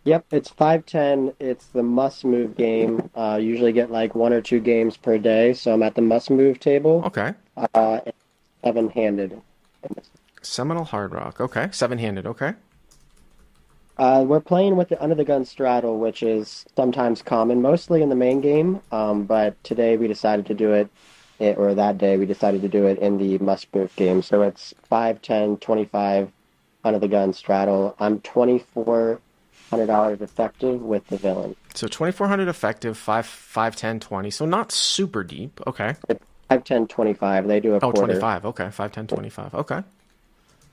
Yep, it's 5-10. It's the must move game. Usually get like one or two games per day. So I'm at the must move table. Okay. And seven-handed. Seminole Hard Rock. Okay. Seven-handed. Okay. We're playing with the under the gun straddle, which is sometimes common, mostly in the main game. But today we decided to do or that day we decided to do it in the must move game. So it's 5, 10, 25 under the gun straddle. I'm $2,400 effective with the villain. So 2400 effective, 5, 10, 20. So not super deep. Okay. It's 5, 10, 25. They do a Oh, quarter. 25. Okay. 5, 10, 25. Okay.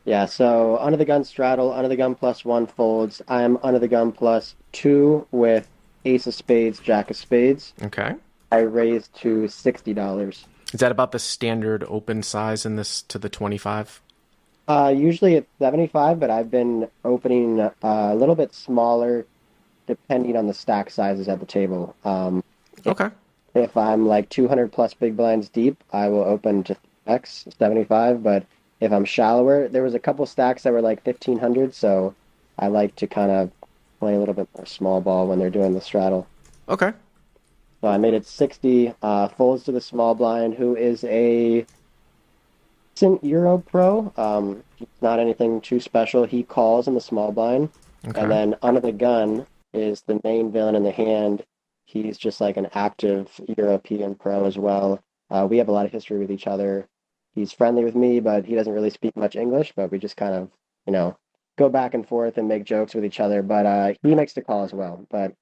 Yeah, so under the gun straddle, under the gun plus one folds. I'm under the gun plus two with ace of spades, jack of spades. Okay. I raised to $60. Is that about the standard open size in this to the 25? Usually it's 75, but I've been opening a little bit smaller depending on the stack sizes at the table. If, Okay. if I'm like 200 plus big blinds deep, I will open to X 75, but if I'm shallower, there was a couple stacks that were like 1500, so I like to kind of play a little bit more small ball when they're doing the straddle. Okay. So I made it 60, folds to the small blind, who is a decent Euro pro. Not anything too special. He calls in the small blind. And Okay. then under the gun is the main villain in the hand. He's just like an active European pro as well. We have a lot of history with each other. He's friendly with me, but he doesn't really speak much English, but we just kind of, you know, go back and forth and make jokes with each other. But he makes the call as well. But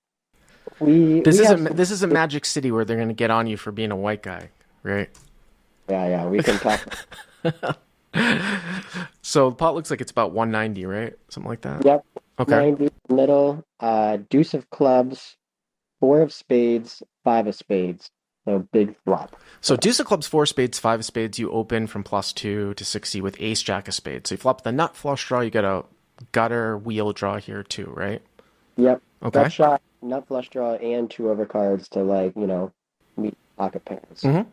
we have some, This is a Magic City where they're going to get on you for being a white guy, right? yeah, we can talk. So the pot looks like it's about 190, right? Something like that. Yep, Okay. 90 middle, deuce of clubs, four of spades, five of spades. So big flop. So deuce of clubs, four spades, five of spades. You open from +2 to 60 with ace jack of spades. So you flop the nut flush draw. You get a gutter wheel draw here too, right? Yep, gut Okay. shot, nut flush draw, and two overcards to like, meet pocket pairs. Mm-hmm.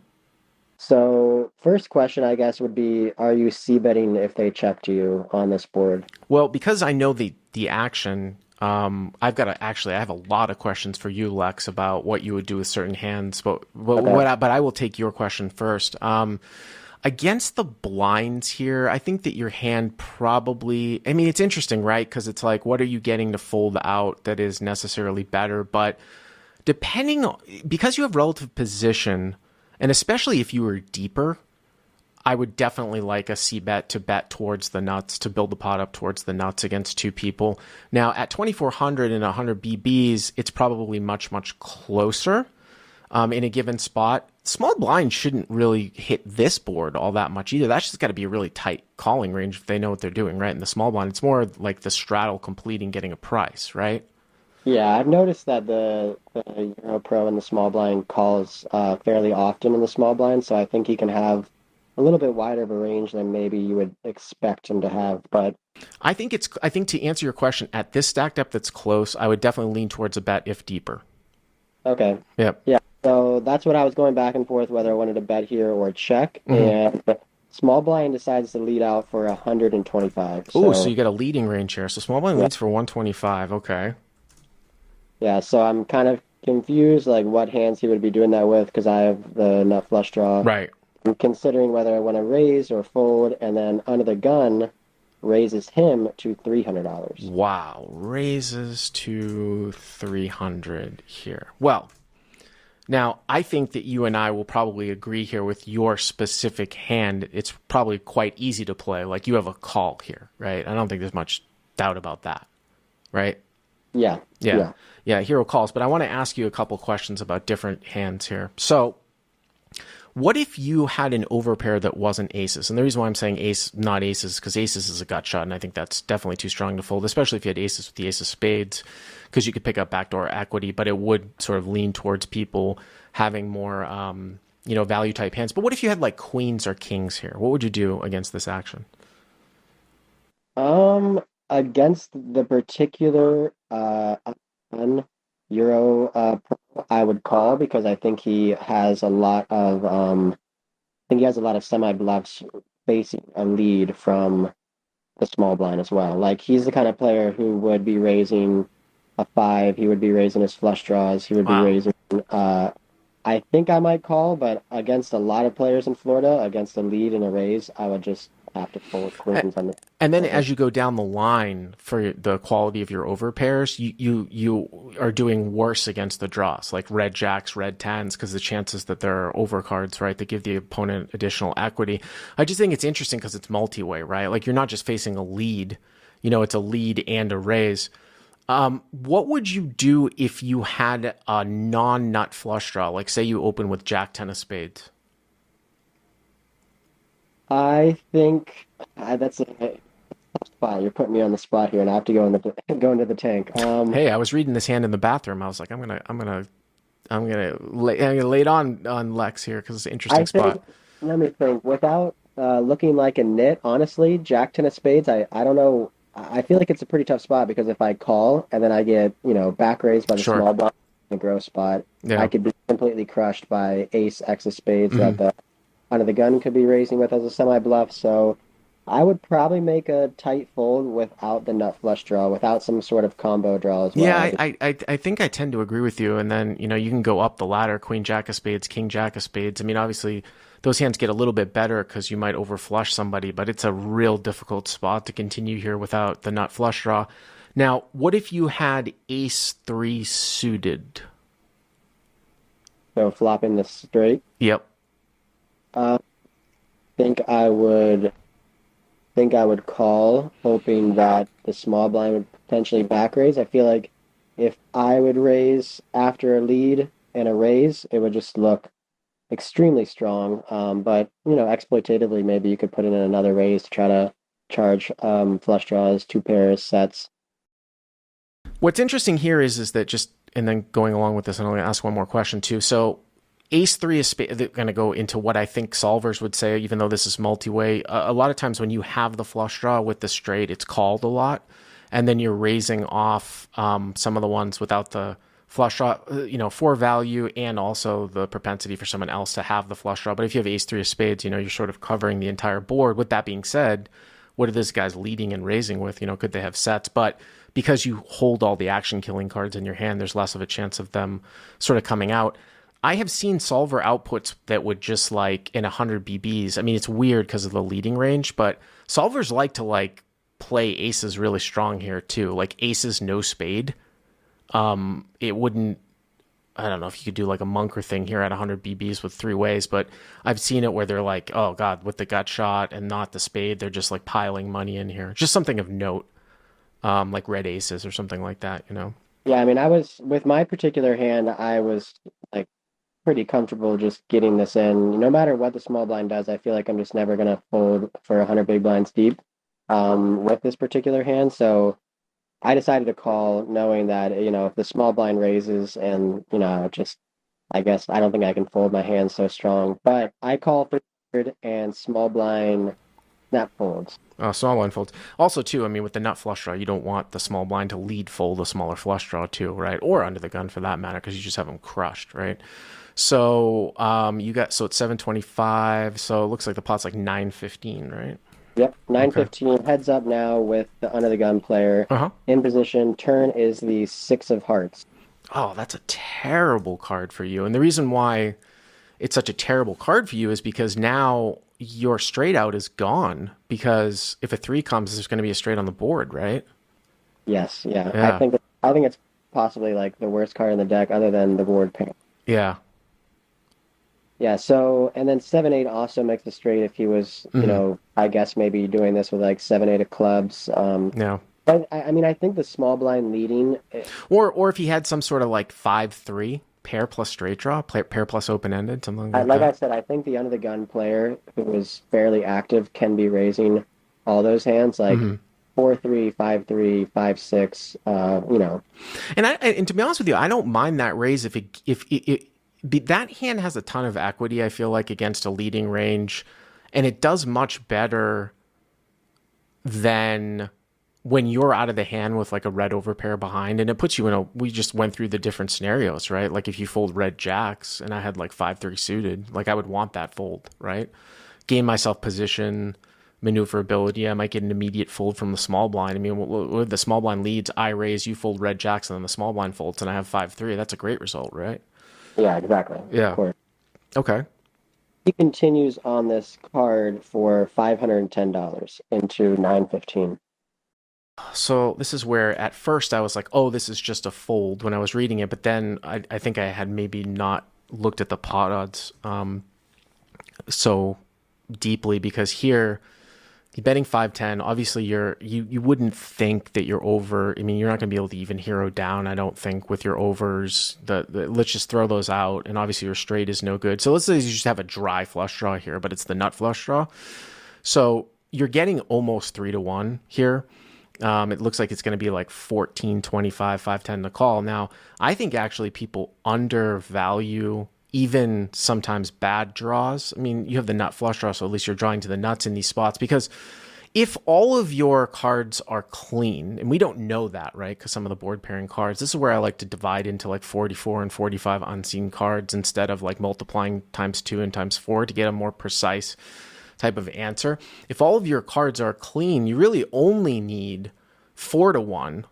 So first question, I guess, would be, are you c betting if they check to you on this board? Well, because I know the action, I have a lot of questions for you, Lex, about what you would do with certain hands. Okay. But I will take your question first. Against the blinds here, I think that your hand probably. I mean, it's interesting, right? Because it's like, what are you getting to fold out that is necessarily better? But because you have relative position, and especially if you were deeper, I would definitely like a C bet to bet towards the nuts to build the pot up towards the nuts against two people. Now at 2400 and 100 BBs, it's probably much closer in a given spot. Small blind shouldn't really hit this board all that much either. That's just got to be a really tight calling range if they know what they're doing, right? In the small blind, it's more like the straddle completing getting a price, right? Yeah, I've noticed that the Euro Pro in the small blind calls fairly often in the small blind, so I think he can have a little bit wider of a range than maybe you would expect him to have. But I think to answer your question, at this stack depth that's close, I would definitely lean towards a bet if deeper. okay, Yep. yeah. So that's what I was going back and forth whether I wanted to bet here or check, Mm-hmm. and small blind decides to lead out for 125. Oh, so So you got a leading range here. So small blind yeah, leads for 125. Okay. yeah. So I'm kind of confused, like what hands he would be doing that with, because I have the nut flush draw. Right. I'm considering whether I want to raise or fold, and then under the gun raises him to $300. Wow. Raises to 300 here. Well, now I think that you and I will probably agree here with your specific hand. It's probably quite easy to play. Like you have a call here, right? I don't think there's much doubt about that, right? Yeah, Yeah. yeah. Yeah, hero calls. But I want to ask you a couple questions about different hands here. So, what if you had an overpair that wasn't aces? And the reason why I'm saying ace, not aces, because aces is a gut shot, and I think that's definitely too strong to fold, especially if you had aces with the ace of spades, because you could pick up backdoor equity, but it would sort of lean towards people having more, value type hands. But what if you had like queens or kings here? What would you do against this action? Against the particular un Euro pro, I would call because I think he has a lot of I think he has a lot of semi bluffs facing a lead from the small blind as well. Like he's the kind of player who would be raising a five, he would be raising his flush draws. He would be Wow. raising. I think I might call, but against a lot of players in Florida, against a lead and a raise, I would just have to fold queens on the And then river. as you go down the line for the quality of your overpairs, you are doing worse against the draws, like red jacks, red tens, because the chances that there are overcards, right, that give the opponent additional equity. I just think it's interesting because it's multi-way, right? Like you're not just facing a lead, it's a lead and a raise. What would you do if you had a non-nut flush draw? Like say you open with Jack ten of spades. I think that's a spot. You're putting me on the spot here, and I have to go in the go into the tank. Hey, I was reading this hand in the bathroom. I was like, I'm gonna lay it on Lex here because it's an interesting I think, spot. let me think. Without looking like a nit, honestly, Jack ten of spades. I don't know. I feel like it's a pretty tough spot because if I call and then I get back raised by the Sure. small blind in the gross spot, I Yeah. could be completely crushed by ace X of spades that Hmm. the under the gun could be raising with as a semi bluff. So I would probably make a tight fold without the nut flush draw, without some sort of combo draw as Yeah, well. I think I tend to agree with you. And then, you can go up the ladder, Queen Jack of spades, King Jack of spades. I mean, obviously, those hands get a little bit better because you might overflush somebody, but it's a real difficult spot to continue here without the nut flush draw. Now, what if you had ace three suited? So flopping the straight. Yep. Uh, think I would think I would call, hoping that the small blind would potentially back raise. I feel like if I would raise after a lead and a raise, it would just look extremely strong. But exploitatively, maybe you could put in another raise to try to charge flush draws, two pairs, sets. What's interesting here is that just and then going along with this, and I'm going to ask one more question too. So ace three is going to go into what I think solvers would say, even though this is multi-way. A lot of times when you have the flush draw with the straight, it's called a lot, and then you're raising off some of the ones without the flush draw, for value and also the propensity for someone else to have the flush draw. But if you have ace three of spades, you're sort of covering the entire board. With that being said, what are these guys leading and raising with? Could they have sets? But because you hold all the action killing cards in your hand, there's less of a chance of them sort of coming out. I have seen solver outputs that would just like in 100 BBs. I mean, it's weird because of the leading range, but solvers like to like play aces really strong here too. Like aces no spade. It wouldn't. I don't know if you could do like a monker thing here at 100 BBs with three ways, but I've seen it where they're like, oh god, with the gut shot and not the spade, they're just like piling money in here. Just something of note, like red aces or something like that. Yeah, I mean, I was with my particular hand, I was like pretty comfortable just getting this in. No matter what the small blind does, I feel like I'm just never gonna fold for 100 big blinds deep with this particular hand. So I decided to call, knowing that if the small blind raises and just I guess I don't think I can fold my hand so strong. But I call for third and small blind snap folds. Small blind folds. Also, too, I mean, with the nut flush draw, you don't want the small blind to lead fold a smaller flush draw, too, right? Or under the gun for that matter, because you just have them crushed, right? So, so it's 725. So it looks like the pot's like 915, right? Yep, Okay. 915 heads up now with the under the gun player Uh huh. in position. Turn is the six of hearts. Oh, that's a terrible card for you. And the reason why it's such a terrible card for you is because now your straight out is gone. Because if a three comes, there's going to be a straight on the board, right? Yes, yeah. Yeah. I think it's possibly like the worst card in the deck other than the board pair. Yeah. Yeah, so and then 7-8 also makes the straight if he was, Hmm. I guess maybe doing this with like 7-8 of clubs. Yeah. But I mean I think the small blind leading Or if he had some sort of like 5-3 pair plus straight draw, pair plus open ended, something like like I that. said, I think the under the gun player who is fairly active can be raising all those hands like Hmm. 4-3, 5-3, 5-6, And to be honest with you, I don't mind that raise if that hand has a ton of equity. I feel like against a leading range, and it does much better than when you're out of the hand with like a red overpair behind, and it puts you in a. We just went through the different scenarios, right? Like if you fold red jacks and I had like 5-3 suited, like I would want that fold, right? Gain myself position, maneuverability. I might get an immediate fold from the small blind. I mean, the small blind leads, I raise, you fold red jacks, and then the small blind folds, and I have 5-3. That's a great result, right? Yeah, exactly. Of Yeah. course. Okay. He continues on this card for $510 into 915. So this is where at first I was like, oh, this is just a fold when I was reading it, but then I think I had maybe not looked at the pot odds so deeply because here you're betting 510. Obviously, you wouldn't think that you're over. I mean, you're not going to be able to even hero down. I don't think with your overs. Let's just throw those out. And obviously, your straight is no good. So let's say you just have a dry flush draw here, but it's the nut flush draw. So you're getting almost 3-1 here. It looks like it's going to be like 14, 25, 510 to call. Now, I think actually people undervalue even sometimes bad draws. I mean, you have the nut flush draw, so at least you're drawing to the nuts in these spots because if all of your cards are clean, and we don't know that, right? Because some of the board pairing cards, this is where I like to divide into like 44 and 45 unseen cards instead of like multiplying times 2 and times 4 to get a more precise type of answer. If all of your cards are clean, you really only need 4-1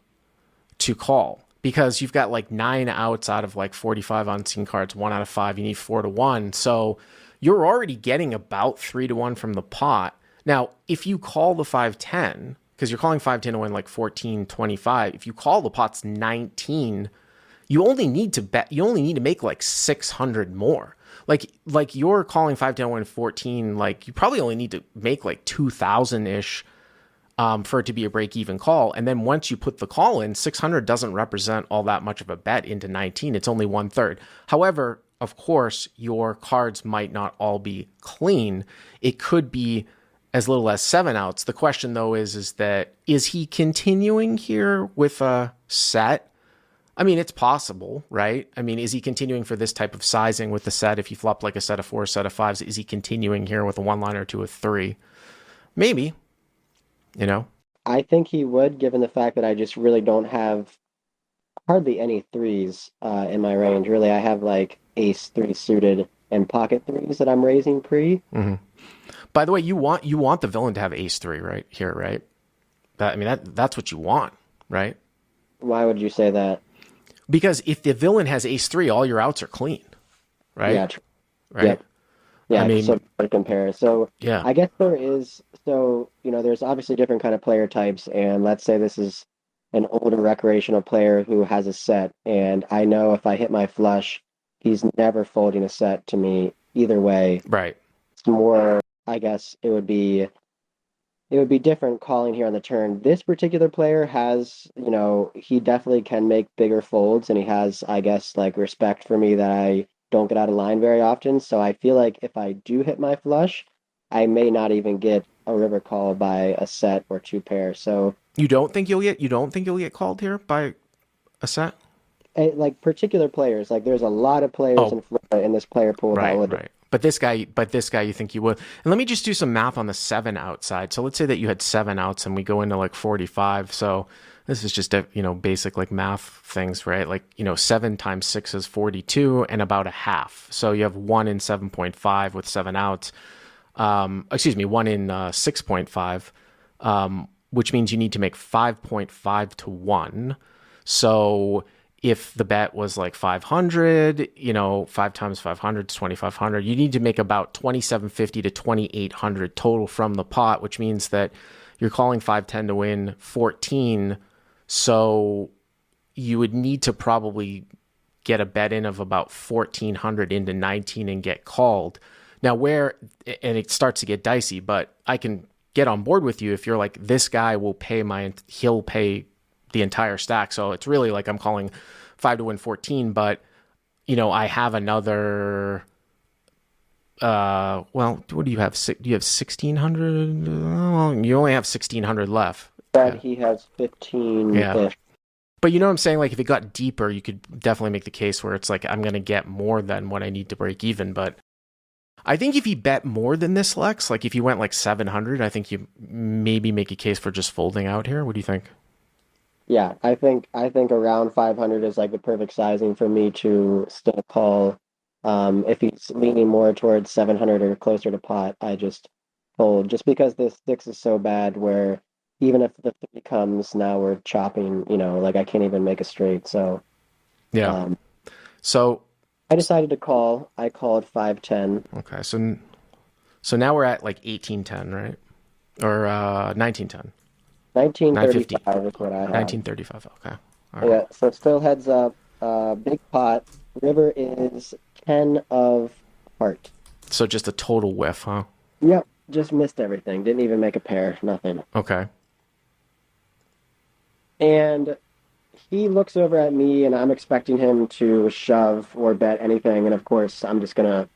to call because you've got like 9 outs out of like 45 unseen cards, 1 out of 5. You need 4-1. So you're already getting about 3-1 from the pot. Now, if you call the 510, because you're calling 510 to win like 14, 25, if you call the pot's 19, you only need to make like 600 more. Like you're calling 510 to win 14, like you probably only need to make like 2,000-ish for it to be a break-even call. And then once you put the call in, 600 doesn't represent all that much of a bet into 19. It's only 1/3. However, of course, your cards might not all be clean. It could be as little as 7 outs. The question, though, is he continuing here with a set? I mean, it's possible, right? I mean, is he continuing for this type of sizing with the set? If he flopped like a set of 4, set of 5s, is he continuing here with a 1-liner to a 3? Maybe, you know? I think he would, given the fact that I just really don't have hardly any threes in my range. Really, I have like ace three suited and pocket threes that I'm raising pre. Mm-hmm. By the way, you want the villain to have ace 3 right here, right? That's what you want, right? Why would you say that? Because if the villain has ace 3, all your outs are clean, right? Yeah, Right. yep. I Yeah, mean, so to compare. So yeah, I guess there is, so, there's obviously different kind of player types, and let's say this is an older recreational player who has a set, and I know if I hit my flush, he's never folding a set to me either way. right. It's more, I guess it would be different calling here on the turn. This particular player has, he definitely can make bigger folds, and he has, I guess, like respect for me that I don't get out of line very often. So I feel like if I do hit my flush, I may not even get a river call by a set or two pair. So You don't think you'll get called here by a set? like particular players, like there's a lot of players Oh, in Florida in this player pool that right, would. right. But this guy, you think you would? And let me just do some math on the 7 outside. So let's say that you had 7 outs, and we go into like 45. So this is just basic like math things, right? Like 7 times 6 is 42, and about a half. So you have 1 in 7.5 with 7 outs. Excuse me, 1 in 6.5, which means you need to make 5.5 to 1. So if the bet was like 500, 5 times 500 is 2,500. You need to make about 2,750 to 2,800 total from the pot, which means that you're calling 510 to win 14. So you would need to probably get a bet in of about 1,400 into 19 and get called. Now, and it starts to get dicey, but I can get on board with you if you're like, this guy he'll pay the entire stack. So it's really like I'm calling 5 to win 14, but I have another. Well, what do you have? Do you have 1,600? Well, you only have 1,600 left. That Yeah, he has 15 yeah. ish. But you know what I'm saying? Like if it got deeper, you could definitely make the case where it's like I'm gonna get more than what I need to break even. But I think if you bet more than this, Lex, like if you went like 700, I think you maybe make a case for just folding out here. What do you think? Yeah, I think around 500 is like the perfect sizing for me to still call. If he's leaning more towards 700 or closer to pot, I just fold just because this six is so bad where even if the three comes, now we're chopping, like I can't even make a straight. So Yeah. um, So I decided to call. I called 5-10. okay. So now we're at like 1810, right? Or 1910. 950. 1935 is what I have. 1935. Okay. All right. Yeah, so still heads up. Big pot. River is 10 of heart. So just a total whiff, huh? Yep, just missed everything. Didn't even make a pair, nothing. Okay. And he looks over at me, and I'm expecting him to shove or bet anything. And of course, I'm just gonna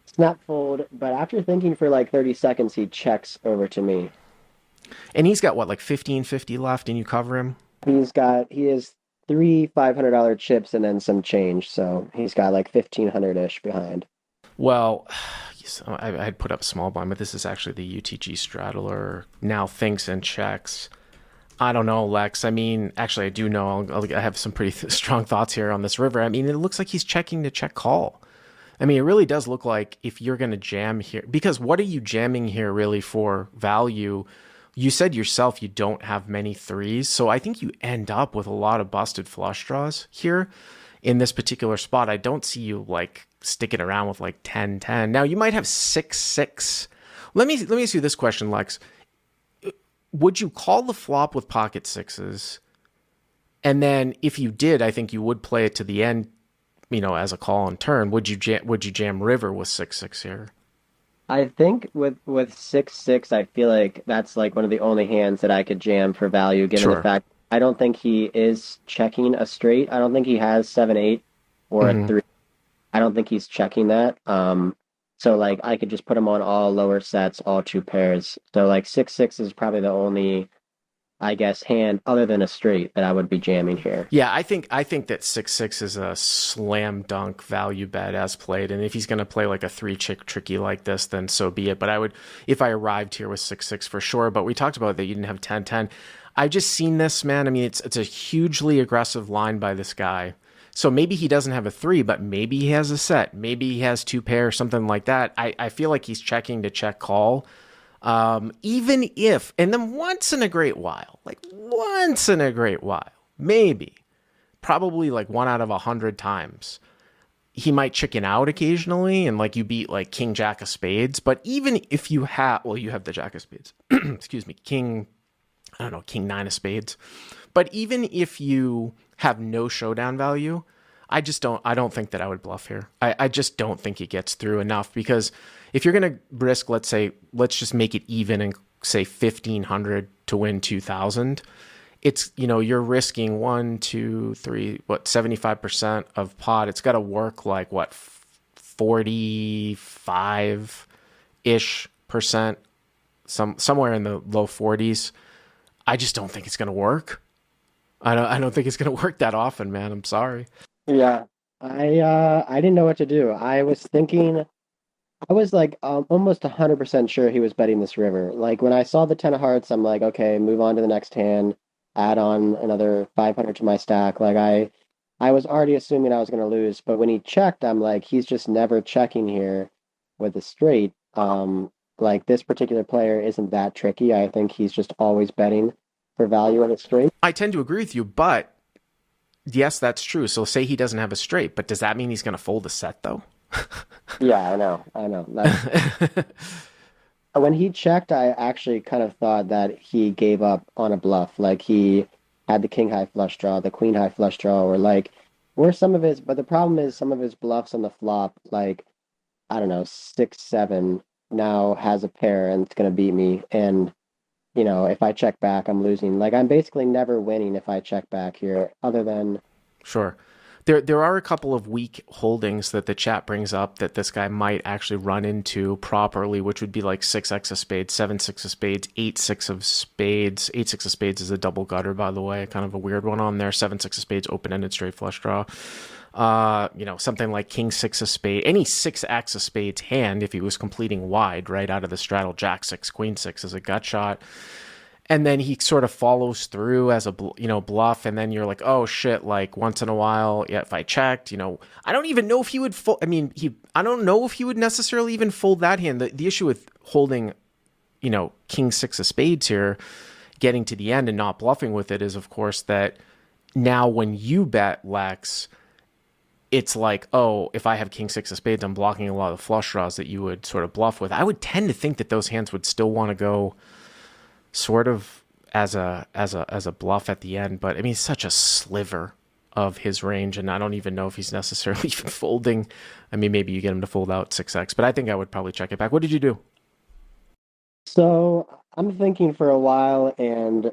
snap fold. But after thinking for like 30 seconds, he checks over to me. And he's got what, like 1550 left, and you cover him? He has three $500 chips and then some change. So he's got like 1500-ish behind. Well, I'd put up small blind, but this is actually the UTG straddler. Now thinks and checks. I don't know, Lex. I mean, actually, I do know. I have some pretty strong thoughts here on this river. I mean, it looks like he's checking to check call. I mean, it really does look like if you're going to jam here, because what are you jamming here really for value? You said yourself you don't have many threes, so I think you end up with a lot of busted flush draws here in this particular spot. I don't see you like sticking around with like 10-10. Now you might have 6-6. Let me ask you this question, Lex. Would you call the flop with pocket sixes? And then if you did, I think you would play it to the end, as a call on turn. Would you jam river with 6-6 here? I think with 6-6, I feel like that's like one of the only hands that I could jam for value, given the Sure. fact I don't think he is checking a straight. I don't think he has 7-8 or a Mm-hmm. three. I don't think he's checking that. So like I could just put him on all lower sets, all two pairs. So like 6-6 is probably the only, I guess, hand other than a straight that I would be jamming here. Yeah, I think that 6-6 is a slam dunk value bet as played, and if he's going to play like a three chick tricky like this, then so be it. But I would, if I arrived here with 6-6 for sure. But we talked about that you didn't have 10-10. I've just seen this, man. I mean, it's a hugely aggressive line by this guy. So maybe he doesn't have a three, but maybe he has a set. Maybe he has two pairs, something like that. I feel like he's checking to check call. Even if, and then once in a great while, like once in a great while, maybe, probably like 1 out of 100 times, he might chicken out occasionally and like you beat like King Jack of Spades. But even if you have, well, you have the Jack of Spades, excuse me, I don't know, King Nine of Spades. But even if you have no showdown value, I don't think that I would bluff here. I just don't think he gets through enough because if you're going to risk, let's just make it even and say 1,500 to win 2,000, it's, you're risking 75% of pot. It's got to work like 45-ish percent, somewhere in the low 40s. I just don't think it's going to work. I don't think it's going to work that often, man. I'm sorry. Yeah, I didn't know what to do. I was thinking, I was like almost 100% sure he was betting this river. Like when I saw the 10 of hearts, I'm like, okay, move on to the next hand, add on another 500 to my stack. Like I was already assuming I was going to lose, but when he checked, I'm like, he's just never checking here with a straight. Like this particular player isn't that tricky. I think he's just always betting for value in a straight. I tend to agree with you, but yes, that's true. So say he doesn't have a straight, but does that mean he's going to fold a set though? Yeah, I know. When he checked, I actually kind of thought that he gave up on a bluff. Like he had the king high flush draw, the queen high flush draw, or like were some of his. But the problem is some of his bluffs on the flop, like I don't know, 6-7 now has a pair and it's gonna beat me. And if I check back, I'm losing. Like I'm basically never winning if I check back here, other than Sure. There are a couple of weak holdings that the chat brings up that this guy might actually run into properly, which would be like 6x of spades, 7-6 of spades, 8-6 of spades. 8-6 of spades is a double gutter, by the way, kind of a weird one on there. 7-6 of spades, open-ended straight flush draw. Something like King 6 of spades, any 6x of spades hand, if he was completing wide right out of the straddle, Jack 6, Queen 6 is a gut shot. And then he sort of follows through as a bluff, and then you're like, oh shit, like once in a while, yeah, if I checked, I don't even know if he would fold. I mean, I don't know if he would necessarily even fold that hand. The issue with holding king six of spades here, getting to the end and not bluffing with it is, of course, that now when you bet, Lex, it's like, oh, if I have king six of spades, I'm blocking a lot of the flush draws that you would sort of bluff with. I would tend to think that those hands would still want to go sort of as a bluff at the end, but I mean, it's such a sliver of his range, and I don't even know if he's necessarily even folding. I mean, maybe you get him to fold out 6x, but I think I would probably check it back. What did you do? So I'm thinking for a while and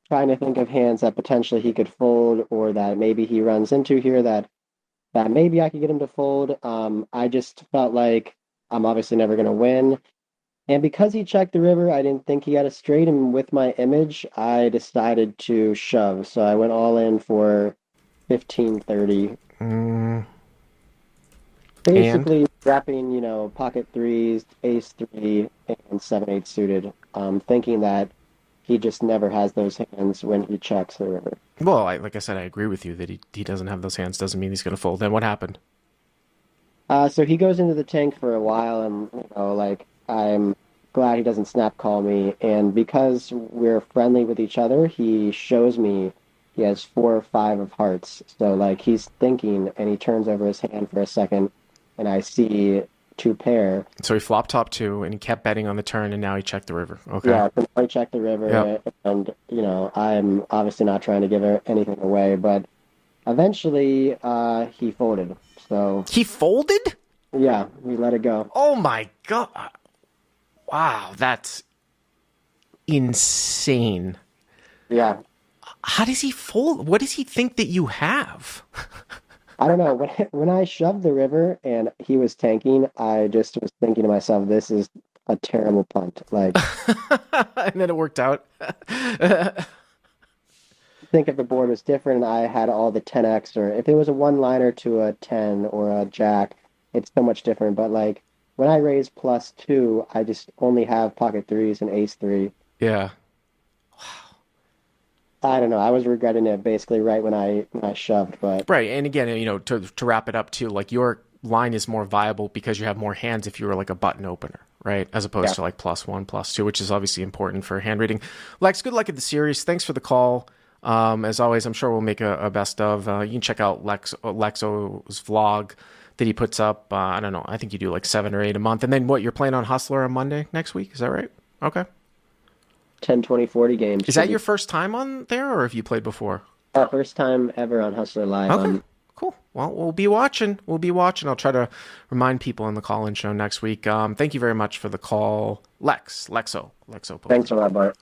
trying to think of hands that potentially he could fold or that maybe he runs into here that maybe I could get him to fold. I just felt like I'm obviously never going to win. And because he checked the river, I didn't think he had a straight. And with my image, I decided to shove. So I went all in for 15-30. Mm, and Basically, wrapping, pocket threes, ace three, and 7-8 suited, thinking that he just never has those hands when he checks the river. well, like I said, I agree with you that he doesn't have those hands. Doesn't mean he's going to fold. Then what happened? So he goes into the tank for a while, and like I'm glad he doesn't snap call me. And because we're friendly with each other, he shows me he has 4 or 5 of hearts. So like he's thinking, and he turns over his hand for a second, and I see 2 pair. So he flopped top two, and he kept betting on the turn, and now he checked the river. Okay. Yeah, so I check the river, Yep. and I'm obviously not trying to give anything away, but eventually he folded. So He folded? yeah, we let it go. Oh my god! Wow, that's insane. Yeah, How does he fold? What does he think that you have? I don't know. When I shoved the river and he was tanking, I just was thinking to myself, this is a terrible punt. Like, And then it worked out. think if the board was different and I had all the 10x, or if it was a one-liner to a 10 or a jack, it's so much different. But like when I raise +2, I just only have pocket threes and ace three. Yeah. I don't know. I was regretting it basically right when I shoved, but Right. And again, to wrap it up too, like your line is more viable because you have more hands if you were like a button opener, right? As opposed yeah. to like +1, +2, which is obviously important for hand reading. Lex, good luck at the series. Thanks for the call. As always, I'm sure we'll make a best of. You can check out LexO's vlog that he puts up. I don't know. I think you do like 7 or 8 a month. And then what, you're playing on Hustler on Monday next week? Is that right? Okay. 10, 20, 40 games. Is that your first time on there, or have you played before? First time ever on Hustler Live. Okay, cool. Well, we'll be watching. We'll be watching. I'll try to remind people on the call-in show next week. Thank you very much for the call, LexO. Thanks a lot, Bart.